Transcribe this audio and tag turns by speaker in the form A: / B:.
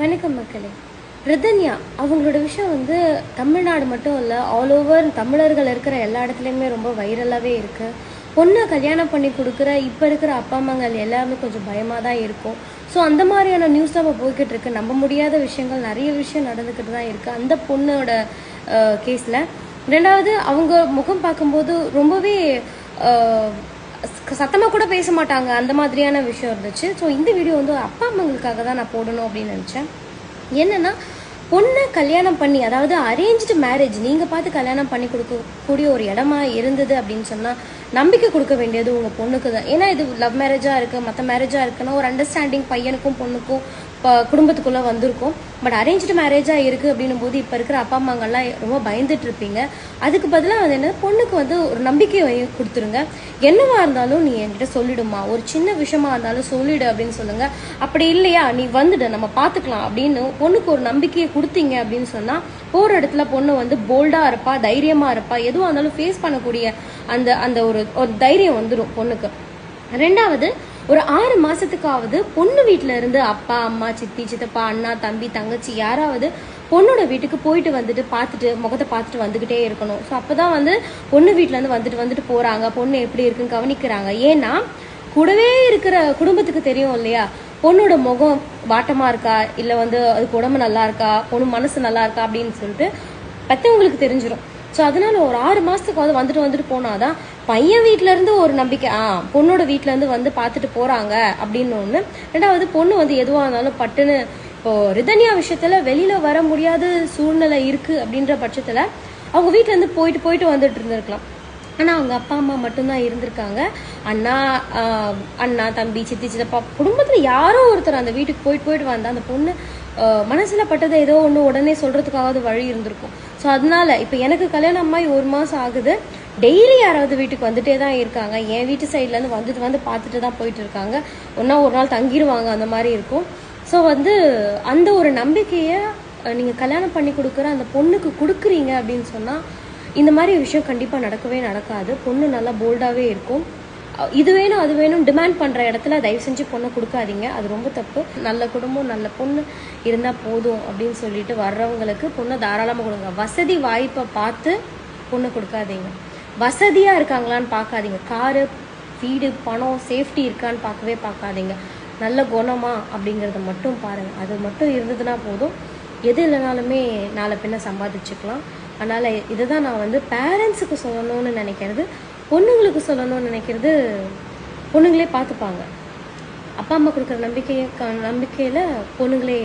A: வணக்கம் மக்களே. ரிதன்யா அவங்களோட விஷயம் வந்து தமிழ்நாடு மட்டும் இல்லை, ஆல் ஓவர் தமிழர்கள் இருக்கிற எல்லா இடத்துலையுமே ரொம்ப வைரலாகவே இருக்குது. பொண்ணை கல்யாணம் பண்ணி கொடுக்குற இப்போ இருக்கிற அப்பா அம்மாங்கள் எல்லாமே கொஞ்சம் பயமாக தான் இருக்கும். ஸோ அந்த மாதிரியான நியூஸ் தான் இப்போ போய்கிட்டு இருக்கு. நம்ப முடியாத விஷயங்கள் நிறைய விஷயம் நடந்துக்கிட்டு தான் இருக்குது அந்த பொண்ணோட கேஸில். ரெண்டாவது, அவங்க முகம் பார்க்கும்போது ரொம்பவே சத்தமாக கூட பேச மாட்டாங்க, அந்த மாதிரியான விஷயம் இருந்துச்சு. ஸோ இந்த வீடியோ வந்து அப்பா அம்மாங்களுக்காக தான் நான் போடணும் அப்படின்னு நினச்சேன். என்னென்னா, பொண்ணை கல்யாணம் பண்ணி, அதாவது அரேஞ்ச்டு மேரேஜ் நீங்கள் பார்த்து கல்யாணம் பண்ணி கொடுக்கக்கூடிய ஒரு இடமா இருந்தது அப்படின்னு சொன்னால் நம்பிக்கை கொடுக்க வேண்டியது உங்கள் பொண்ணுக்கு தான். ஏன்னா இது லவ் மேரேஜாக இருக்குது, மற்ற மேரேஜாக இருக்குன்னா ஒரு அண்டர்ஸ்டாண்டிங் பையனுக்கும் பொண்ணுக்கும் இப்போ குடும்பத்துக்குள்ளே வந்திருக்கும். பட் அரேஞ்ச்டு மேரேஜாக இருக்குது அப்படின்னும் போது இப்போ இருக்கிற அப்பா அம்மாங்கள்லாம் ரொம்ப பயந்துட்டு இருப்பீங்க. அதுக்கு பதிலாக வந்து என்ன, பொண்ணுக்கு வந்து ஒரு நம்பிக்கை கொடுத்துருங்க. என்னவா இருந்தாலும் நீ என்கிட்ட சொல்லிடுமா, ஒரு சின்ன விஷயமா இருந்தாலும் சொல்லிடு அப்படின்னு சொல்லுங்கள். அப்படி இல்லையா நீ வந்துடு, நம்ம பார்த்துக்கலாம் அப்படின்னு பொண்ணுக்கு ஒரு நம்பிக்கையை கொடுத்தீங்க அப்படின்னு சொன்னால் போகிற இடத்துல பொண்ணு வந்து போல்டாக இருப்பா, தைரியமாக இருப்பா, எதுவாக இருந்தாலும் ஃபேஸ் பண்ணக்கூடிய அந்த அந்த ஒரு தைரியம் வந்துடும் பொண்ணுக்கு. ரெண்டாவது, ஒரு 6 மாதத்துக்காவது பொண்ணு வீட்டில் இருந்து அப்பா அம்மா சித்தி சித்தப்பா அண்ணா தம்பி தங்கச்சி யாராவது பொண்ணோட வீட்டுக்கு போயிட்டு வந்துட்டு பார்த்துட்டு முகத்தை பார்த்துட்டு வந்துக்கிட்டே இருக்கணும். ஸோ அப்போ தான் வந்து பொண்ணு வீட்டிலேருந்து வந்துட்டு போகிறாங்க, பொண்ணு எப்படி இருக்குன்னு கவனிக்கிறாங்க. ஏன்னா கூடவே இருக்கிற குடும்பத்துக்கு தெரியும் இல்லையா, பொண்ணோட முகம் வாட்டமாக இருக்கா, இல்லை வந்து அதுக்கு உடம்பு நல்லா இருக்கா, பொண்ணு மனசு நல்லா இருக்கா அப்படின்னு சொல்லிட்டு பெற்றவங்களுக்கு தெரிஞ்சிடும். ஸோ அதனால ஒரு 6 மாதத்துக்காவது வந்துட்டு போனாதான் பையன் வீட்டிலேருந்து ஒரு நம்பிக்கை, பொண்ணோட வீட்டிலேருந்து வந்து பார்த்துட்டு போகிறாங்க அப்படின்னு ஒன்று. ரெண்டாவது, பொண்ணு வந்து எதுவாக இருந்தாலும் பட்டுன்னு, இப்போது ரிதன்யா விஷயத்தில் வெளியில் வர முடியாத சூழ்நிலை இருக்குது அப்படின்ற பட்சத்தில் அவங்க வீட்டிலேருந்து போயிட்டு வந்துட்டு இருந்திருக்கலாம். ஆனால் அவங்க அப்பா அம்மா மட்டும்தான் இருந்திருக்காங்க. அண்ணா தம்பி சித்தி சித்தப்பா குடும்பத்தில் யாரோ ஒருத்தர் அந்த வீட்டுக்கு போயிட்டு வந்தால் அந்த பொண்ணு மனசில் பட்டதை ஏதோ ஒன்று உடனே சொல்கிறதுக்காவது வழி இருந்திருக்கும். ஸோ அதனால இப்போ எனக்கு கல்யாணம் ஆகி 1 மாதம் ஆகுது, டெய்லி யாராவது வீட்டுக்கு வந்துட்டே தான் இருக்காங்க. என் வீட்டு சைட்லேருந்து வந்து பார்த்துட்டு தான் போயிட்டு இருக்காங்க. ஒரு நாள் தங்கிடுவாங்க, அந்த மாதிரி இருக்கும். ஸோ வந்து அந்த ஒரு நம்பிக்கையை நீங்கள் கல்யாணம் பண்ணி கொடுக்குற அந்த பொண்ணுக்கு கொடுக்குறீங்க அப்படின்னு சொன்னால் இந்த மாதிரி விஷயம் கண்டிப்பாக நடக்கவே நடக்காது. பொண்ணு நல்லா போல்டாகவே இருக்கும். இது வேணும் அது வேணும் டிமாண்ட் பண்ணுற இடத்துல தயவு செஞ்சு பொண்ணை கொடுக்காதீங்க, அது ரொம்ப தப்பு. நல்ல குடும்பம் நல்ல பொண்ணு இருந்தால் போதும் அப்படின்னு சொல்லிட்டு வர்றவங்களுக்கு பொண்ணை தாராளமாக கொடுங்க. வசதி வாய்ப்பை பார்த்து பொண்ணு கொடுக்காதீங்க. வசதியாக இருக்காங்களான்னு பார்க்காதீங்க. காரு வீடு பணம் சேஃப்டி இருக்கான்னு பார்க்காதீங்க. நல்ல குணமா அப்படிங்கிறத மட்டும் பாருங்கள். அது மட்டும் இருந்ததுன்னா போதும், எது இல்லைனாலுமே நாளை பின்ன சம்பாதிச்சுக்கலாம். அதனால் இதை தான் நான் வந்து பேரண்ட்ஸுக்கு சொல்லணும்னு நினைக்கிறது. பொண்ணுங்களுக்கு சொல்லணும்னு நினைக்கிறது பொண்ணுங்களே பார்த்துப்பாங்க. அப்பா அம்மா கொடுக்குற நம்பிக்கையில் பொண்ணுங்களே